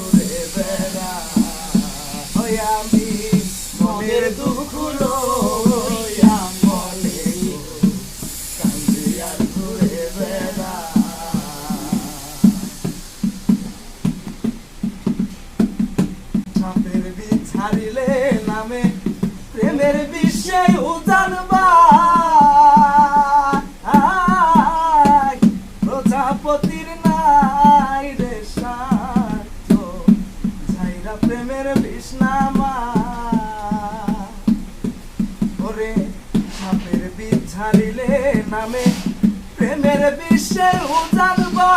ঘুরে বেড়া ওই আমি মনের দুঃখ লইয়া মনে কান্দি আর ঘুরে বেড়া সাপের বিষ ছাড়িলে নামে প্রেমের বিশ্বে উজানবা প্রজাপতির নাই রে স্বার্থ ছাইরা প্রেমের বিষ্ণামা ওরে সাপের বিষ ছাড়িলে নামে প্রেমের বিশ্বে উজানবা